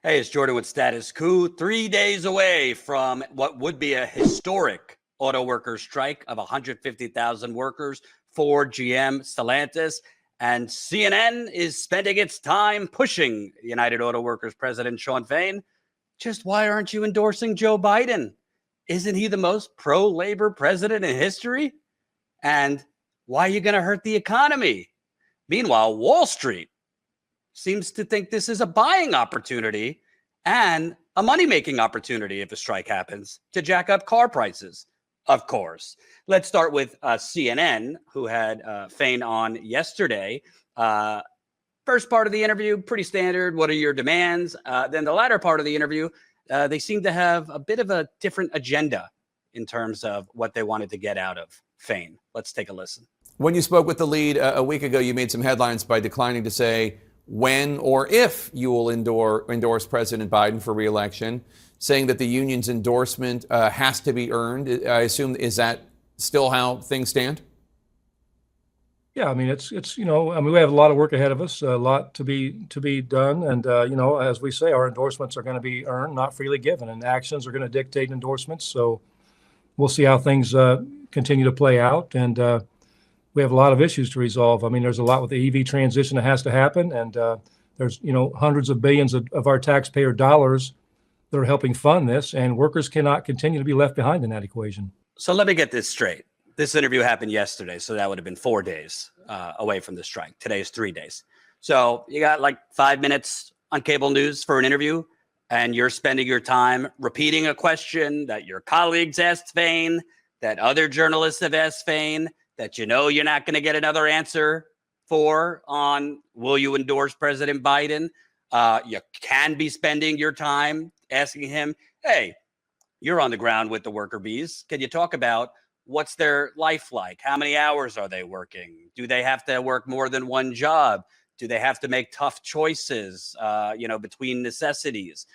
Hey, it's Jordan with Status Coup. 3 days away from what would be a historic auto workers strike of 150,000 workers, Ford, GM, Stellantis, and CNN is spending its time pushing United Auto Workers President Shawn Fain. Just why aren't you endorsing Joe Biden? Isn't he the most pro-labor president in history? And why are you going to hurt the economy? Meanwhile, Wall Street seems to think this is a buying opportunity and a money-making opportunity if a strike happens to jack up car prices, of course. Let's start with CNN, who had Fain on yesterday. First part of the interview, pretty standard. What are your demands? Then the latter part of the interview, they seem to have a bit of a different agenda in terms of what they wanted to get out of Fain. Let's take a listen. When you spoke with the lead a week ago, you made some headlines by declining to say when or if you will endorse President Biden for re-election, saying that the union's endorsement has to be earned. I assume, is that still how things stand? Yeah, I mean, it's we have a lot of work ahead of us, a lot to be done, and as we say, our endorsements are going to be earned, not freely given, and actions are going to dictate endorsements. So we'll see how things continue to play out, and we have a lot of issues to resolve. I mean, there's a lot with the EV transition that has to happen, and there's hundreds of billions of our taxpayer dollars that are helping fund this, and workers cannot continue to be left behind in that equation. So let me get this straight. This interview happened yesterday, so that would have been 4 days away from the strike. Today is 3 days. So you got like 5 minutes on cable news for an interview, and you're spending your time repeating a question that your colleagues asked Fain, that other journalists have asked Fain, that you're not going to get another answer for on will you endorse President Biden. You can be spending your time asking him, hey, you're on the ground with the worker bees. Can you talk about what's their life like? How many hours are they working? Do they have to work more than one job? Do they have to make tough choices, between necessities?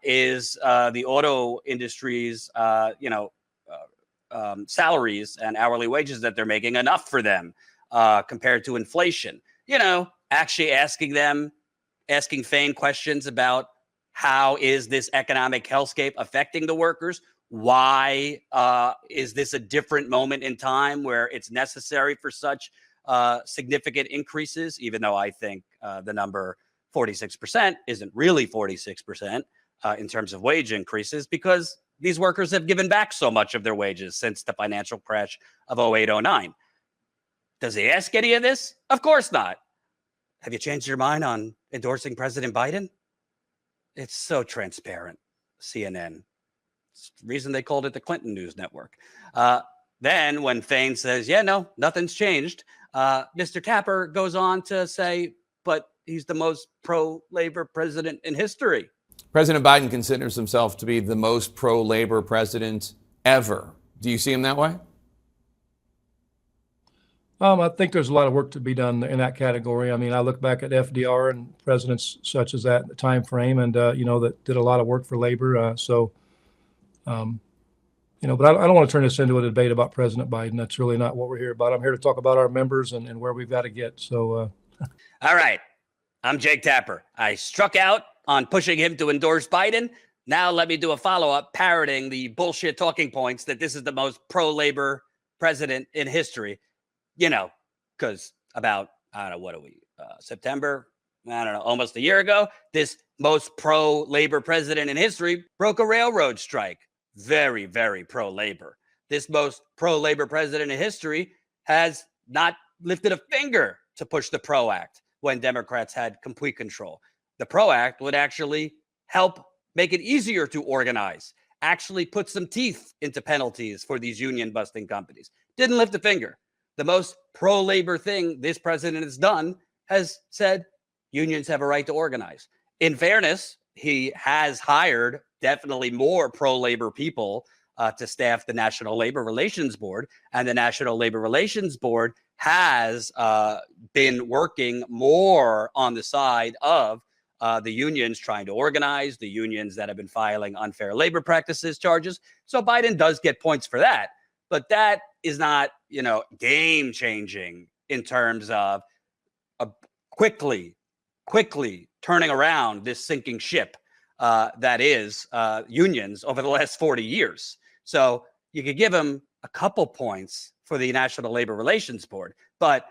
Is the auto industry's, salaries and hourly wages that they're making enough for them compared to inflation? Actually asking Fain questions about how is this economic hellscape affecting the workers? Why is this a different moment in time where it's necessary for such significant increases, even though I think the number 46% isn't really 46% in terms of wage increases, because these workers have given back so much of their wages since the financial crash of 08-09. Does he ask any of this? Of course not. Have you changed your mind on endorsing President Biden? It's so transparent, CNN. It's the reason they called it the Clinton News Network. Then when Fain says, yeah, no, nothing's changed, Mr. Tapper goes on to say, but he's the most pro-labor president in history. President Biden considers himself to be the most pro-labor president ever. Do you see him that way? I think there's a lot of work to be done in that category. I mean, I look back at FDR and presidents such as that time frame, and that did a lot of work for labor. But I don't want to turn this into a debate about President Biden. That's really not what we're here about. I'm here to talk about our members and where we've got to get. So, all right, I'm Jake Tapper. I struck out on pushing him to endorse Biden. Now let me do a follow-up parroting the bullshit talking points that this is the most pro-labor president in history. Because about, September, almost a year ago, this most pro-labor president in history broke a railroad strike. Very, very pro-labor. This most pro-labor president in history has not lifted a finger to push the PRO Act when Democrats had complete control. The PRO Act would actually help make it easier to organize, actually put some teeth into penalties for these union-busting companies. Didn't lift a finger. The most pro-labor thing this president has done has said unions have a right to organize. In fairness, he has hired definitely more pro-labor people to staff the National Labor Relations Board. And the National Labor Relations Board has been working more on the side of the unions trying to organize, the unions that have been filing unfair labor practices charges. So Biden does get points for that. But that is not, game changing in terms of quickly turning around this sinking ship that is unions over the last 40 years. So you could give him a couple points for the National Labor Relations Board, but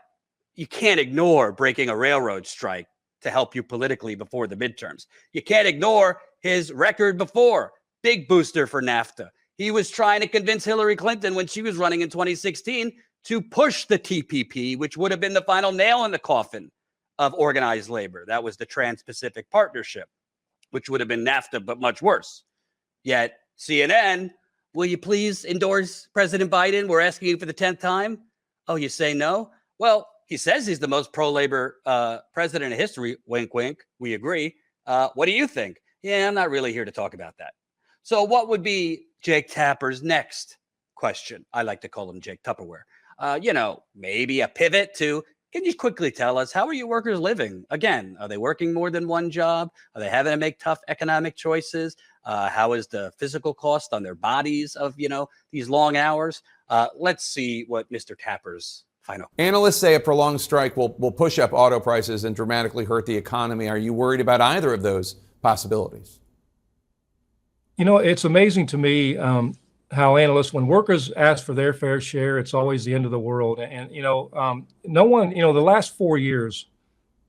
you can't ignore breaking a railroad strike to help you politically before the midterms. You can't ignore his record before. Big booster for NAFTA. He was trying to convince Hillary Clinton when she was running in 2016 to push the TPP, which would have been the final nail in the coffin of organized labor. That was the Trans-Pacific Partnership, which would have been NAFTA, but much worse. Yet CNN, will you please endorse President Biden? We're asking you for the 10th time. Oh, you say no? Well, he says he's the most pro-labor president in history. Wink, wink. We agree. What do you think? Yeah, I'm not really here to talk about that. So what would be Jake Tapper's next question? I like to call him Jake Tupperware. Maybe a pivot to, can you quickly tell us, how are you workers living? Again, are they working more than one job? Are they having to make tough economic choices? How is the physical cost on their bodies of, these long hours? Let's see what Mr. Tapper's final. Analysts say a prolonged strike will push up auto prices and dramatically hurt the economy. Are you worried about either of those possibilities? It's amazing to me how analysts, when workers ask for their fair share, it's always the end of the world. And, no one, the last 4 years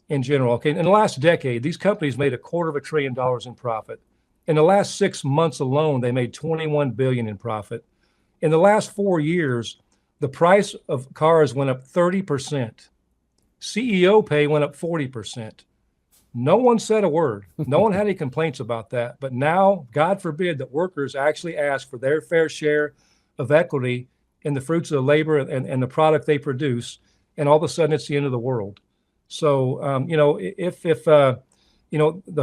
in general, okay, in the last decade, these companies made $250 billion in profit. In the last 6 months alone, they made $21 billion in profit. In the last 4 years, the price of cars went up 30%. CEO pay went up 40%. No one said a word. No one had any complaints about that. But now, God forbid that workers actually ask for their fair share of equity in the fruits of the labor and the product they produce. And all of a sudden, it's the end of the world. So, if the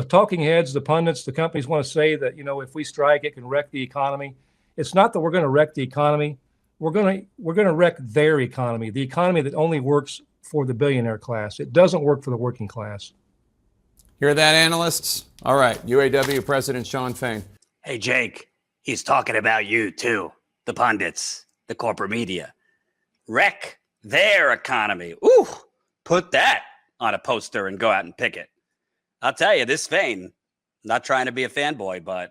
talking heads, the pundits, the companies want to say that, if we strike, it can wreck the economy. It's not that we're going to wreck the economy. We're going to wreck their economy, the economy that only works for the billionaire class. It doesn't work for the working class. Hear that, analysts? All right, UAW President Shawn Fain. Hey, Jake, he's talking about you too. The pundits, the corporate media. Wreck their economy. Ooh, put that on a poster and go out and pick it. I'll tell you, this Fain, not trying to be a fanboy, but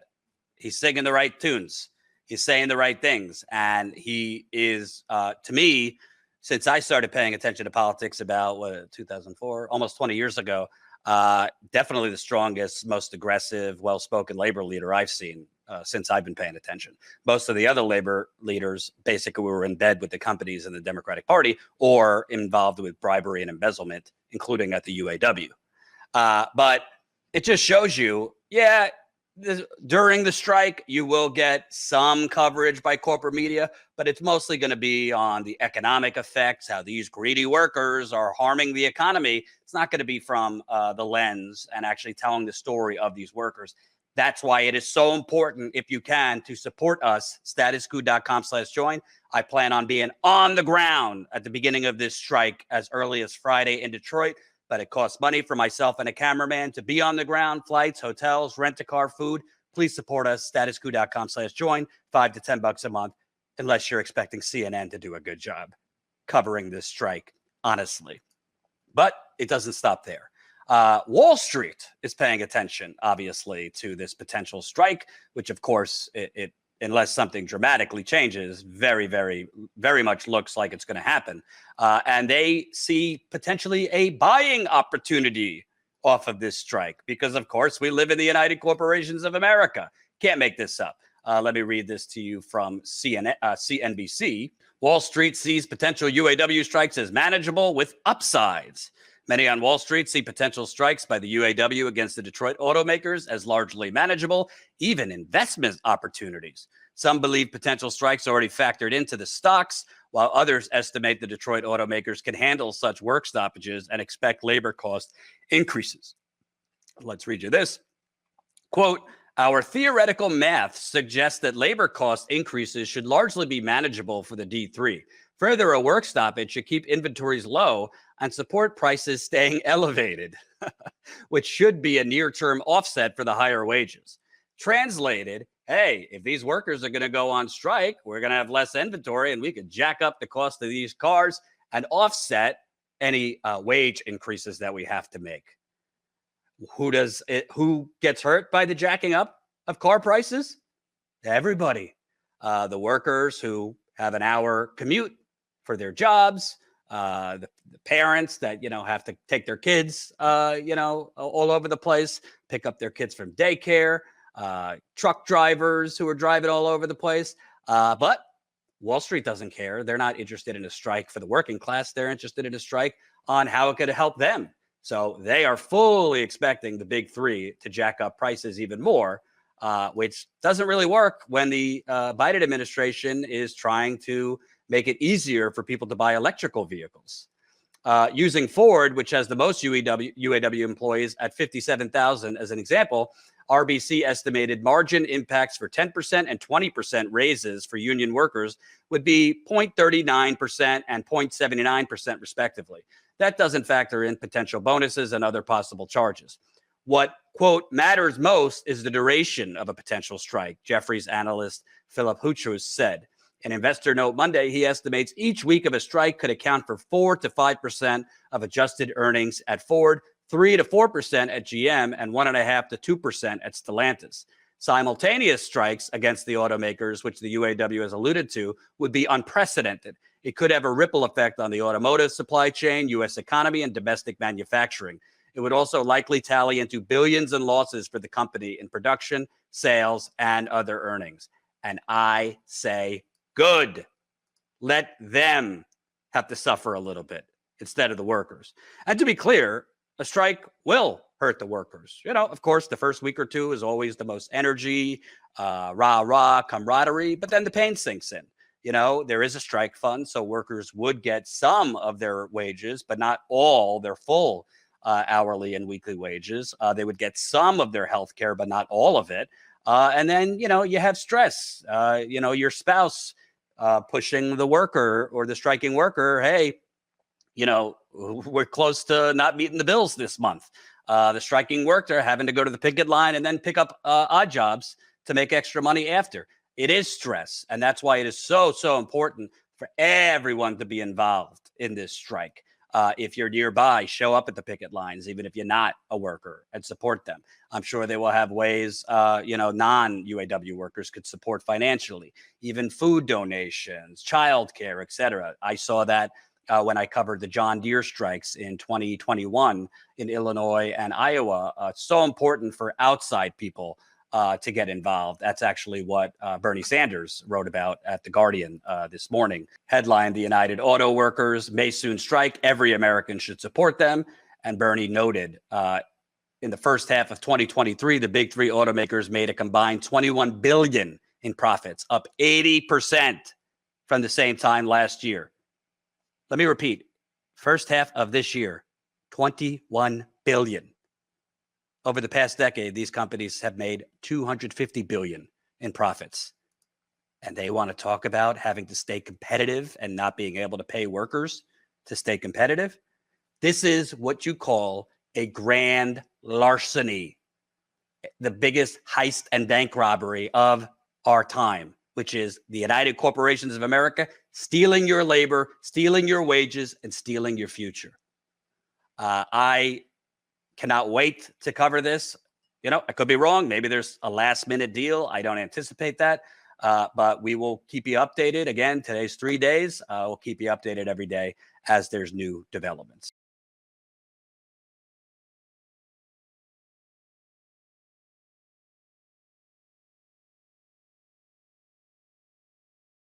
he's singing the right tunes. He's saying the right things. And he is, to me, since I started paying attention to politics about 2004, almost 20 years ago, definitely the strongest, most aggressive, well-spoken labor leader I've seen since I've been paying attention. Most of the other labor leaders basically were in bed with the companies in the Democratic Party or involved with bribery and embezzlement, including at the UAW. But it just shows you, during the strike, you will get some coverage by corporate media, but it's mostly going to be on the economic effects, how these greedy workers are harming the economy. It's not going to be from the lens and actually telling the story of these workers. That's why it is so important, if you can, to support us, StatusCoup.com/join. I plan on being on the ground at the beginning of this strike as early as Friday in Detroit. But it costs money for myself and a cameraman to be on the ground, flights, hotels, rent-a-car, food. Please support us, StatusCoup.com/join, $5 to $10 a month, unless you're expecting CNN to do a good job covering this strike, honestly. But it doesn't stop there. Wall Street is paying attention, obviously, to this potential strike, which, of course, it unless something dramatically changes, very, very, very much looks like it's going to happen. And they see potentially a buying opportunity off of this strike because, of course, we live in the United Corporations of America. Can't make this up. Let me read this to you from CNBC. Wall Street sees potential UAW strikes as manageable with upsides. Many on Wall Street see potential strikes by the UAW against the Detroit automakers as largely manageable, even investment opportunities. Some believe potential strikes already factored into the stocks, while others estimate the Detroit automakers can handle such work stoppages and expect labor cost increases. Let's read you this. Quote, our theoretical math suggests that labor cost increases should largely be manageable for the D3. Further, a work stoppage should keep inventories low and support prices staying elevated, which should be a near-term offset for the higher wages. Translated, hey, if these workers are going to go on strike, we're going to have less inventory and we could jack up the cost of these cars and offset any wage increases that we have to make. Who gets hurt by the jacking up of car prices? Everybody. The workers who have an hour commute for their jobs, the parents that, have to take their kids, all over the place, pick up their kids from daycare, truck drivers who are driving all over the place. But Wall Street doesn't care. They're not interested in a strike for the working class. They're interested in a strike on how it could help them. So they are fully expecting the big three to jack up prices even more, which doesn't really work when the Biden administration is trying to make it easier for people to buy electrical vehicles. Using Ford, which has the most UAW employees at 57,000 as an example, RBC estimated margin impacts for 10% and 20% raises for union workers would be 0.39% and 0.79% respectively. That doesn't factor in potential bonuses and other possible charges. What, quote, matters most is the duration of a potential strike, Jefferies analyst Philip Huchus said. In Investor Note Monday, he estimates each week of a strike could account for 4 to 5% of adjusted earnings at Ford, 3 to 4% at GM, and 1.5 to 2% at Stellantis. Simultaneous strikes against the automakers, which the UAW has alluded to, would be unprecedented. It could have a ripple effect on the automotive supply chain, U.S. economy, and domestic manufacturing. It would also likely tally into billions in losses for the company in production, sales, and other earnings. And I say, good. Let them have to suffer a little bit instead of the workers. And to be clear, a strike will hurt the workers. Of course, the first week or two is always the most energy, rah, camaraderie, but then the pain sinks in. There is a strike fund, so workers would get some of their wages, but not all their full hourly and weekly wages. They would get some of their health care, but not all of it. And then, you have stress, your spouse pushing the worker or the striking worker. Hey, we're close to not meeting the bills this month. The striking worker having to go to the picket line and then pick up odd jobs to make extra money after. It is stress. And that's why it is so, so important for everyone to be involved in this strike. If you're nearby, show up at the picket lines, even if you're not a worker, and support them. I'm sure they will have ways, non-UAW workers could support financially, even food donations, childcare, et cetera. I saw that when I covered the John Deere strikes in 2021 in Illinois and Iowa. It's so important for outside people to get involved. That's actually what Bernie Sanders wrote about at The Guardian this morning. Headline, the United Auto Workers may soon strike. Every American should support them. And Bernie noted in the first half of 2023, the big three automakers made a combined $21 billion in profits, up 80% from the same time last year. Let me repeat, first half of this year, $21 billion. Over the past decade, these companies have made $250 billion in profits. And they want to talk about having to stay competitive and not being able to pay workers to stay competitive. This is what you call a grand larceny, the biggest heist and bank robbery of our time, which is the United Corporations of America stealing your labor, stealing your wages, and stealing your future. I cannot wait to cover this. I could be wrong. Maybe there's a last minute deal. I don't anticipate that. But we will keep you updated. Again, today's 3 days. We'll keep you updated every day as there's new developments.